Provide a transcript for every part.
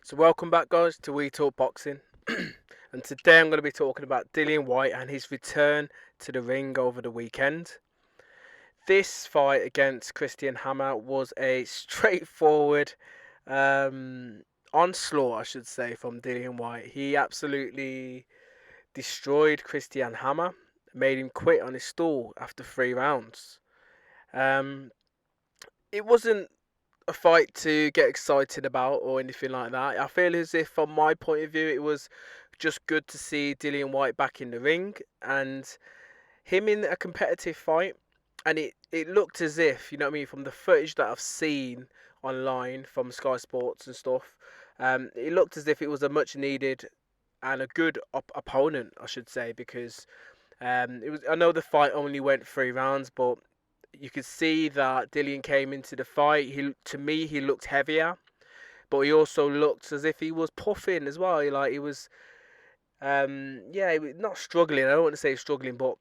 So welcome back guys to We Talk Boxing. And today I'm going to be talking about Dillian Whyte and his return to the ring over the weekend. This fight against Christian Hammer was a straightforward onslaught, I should say, from Dillian Whyte. He absolutely destroyed Christian Hammer, made him quit on his stool after 3 rounds. Um, it wasn't a fight to get excited about or anything like that. I feel as if, from my point of view, it was just good to see Dillian Whyte back in the ring and him in a competitive fight. And it looked as if, you know what I mean, from the footage that I've seen online from Sky Sports and stuff, it looked as if it was a much needed and a good opponent, I should say, because it was. I know the fight only went 3 rounds, but you could see that Dillian came into the fight. To me, he looked heavier, but he also looked as if he was puffing as well. Like he was, yeah, he was not struggling. I don't want to say struggling, but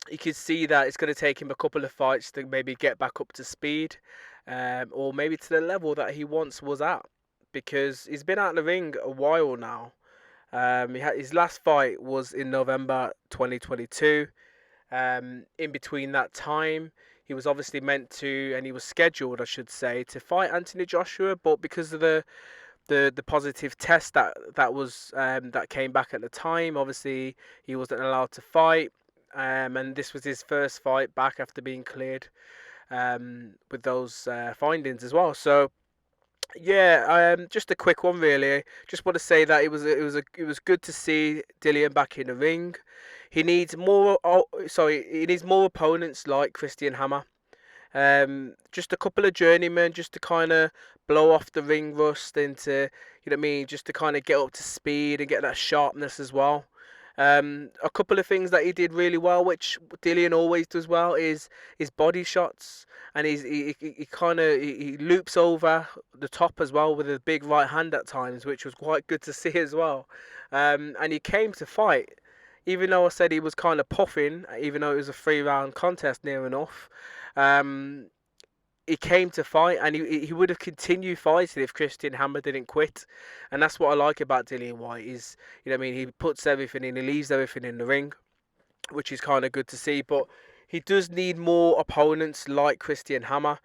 you could see that it's going to take him a couple of fights to maybe get back up to speed, or maybe to the level that he once was at, because he's been out in the ring a while now. His last fight was in November 2022. In between that time, he was obviously meant to, and he was scheduled, I should say, to fight Anthony Joshua, but because of the positive test that came back at the time, obviously he wasn't allowed to fight. And this was his first fight back after being cleared with those findings as well. So yeah, just a quick one really. Just want to say that it was good to see Dillian back in the ring. He needs more. He needs more opponents like Christian Hammer. Just a couple of journeymen, just to kind of blow off the ring rust and to, you know what I mean, just to kind of get up to speed and get that sharpness as well. A couple of things that he did really well, which Dillian always does well, is his body shots, and he kind of he loops over the top as well with a big right hand at times, which was quite good to see as well. And he came to fight, even though I said he was kind of puffing, even though it was a 3 round contest near enough. Um, he came to fight, and he would have continued fighting if Christian Hammer didn't quit. And that's what I like about Dillian Whyte is, you know what I mean, he puts everything in, he leaves everything in the ring, which is kind of good to see. But he does need more opponents like Christian Hammer.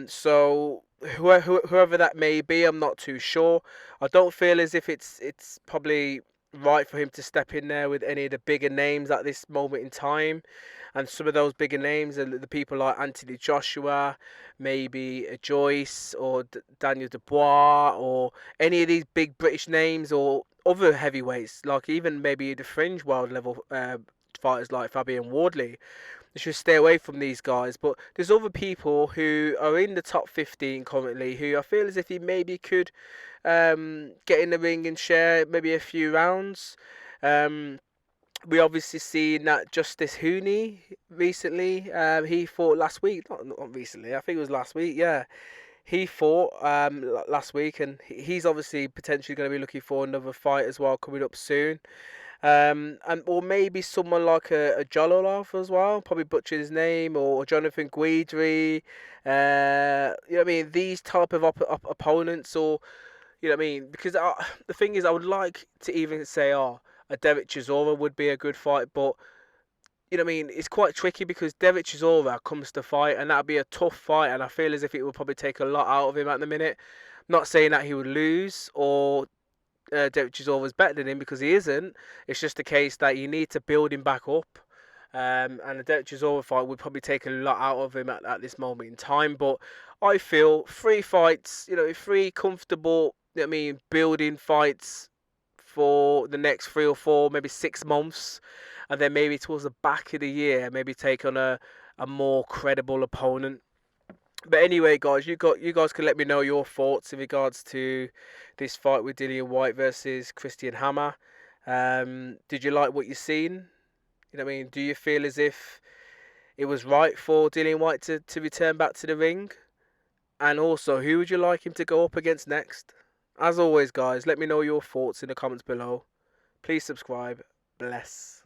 So whoever that may be, I'm not too sure. I don't feel as if it's probably right for him to step in there with any of the bigger names at this moment in time. And some of those bigger names are the people like Anthony Joshua, maybe Joyce or Daniel Dubois, or any of these big British names, or other heavyweights, like even maybe the fringe world level fighters like Fabian Wardley. They should stay away from these guys. But there's other people who are in the top 15 currently who I feel as if he maybe could get in the ring and share maybe a few rounds. We obviously seen that Justice Hooney recently. He fought last week. Not recently. I think it was last week. Yeah, he fought last week, and he's obviously potentially going to be looking for another fight as well coming up soon. And or maybe someone like a Jololov as well, probably butchered his name, or Jonathan Guidry. You know what I mean? These type of opponents, or you know what I mean? Because the thing is, I would like to even say, a Derek Chisora would be a good fight, but you know what I mean? It's quite tricky because Derek Chisora comes to fight, and that'd be a tough fight, and I feel as if it would probably take a lot out of him at the minute. Not saying that he would lose or Derek Chisora was better than him, because he isn't. It's just a case that you need to build him back up. And the Derek Chisora fight would probably take a lot out of him at this moment in time. But I feel 3 fights, you know, 3 comfortable, you know what I mean, building fights for the next 3 or 4, maybe 6 months, and then maybe towards the back of the year, maybe take on a more credible opponent. But anyway, guys, you guys can let me know your thoughts in regards to this fight with Dillian Whyte versus Christian Hammer. Did you like what you seen? You know what I mean? Do you feel as if it was right for Dillian Whyte to return back to the ring? And also, who would you like him to go up against next? As always, guys, let me know your thoughts in the comments below. Please subscribe. Bless.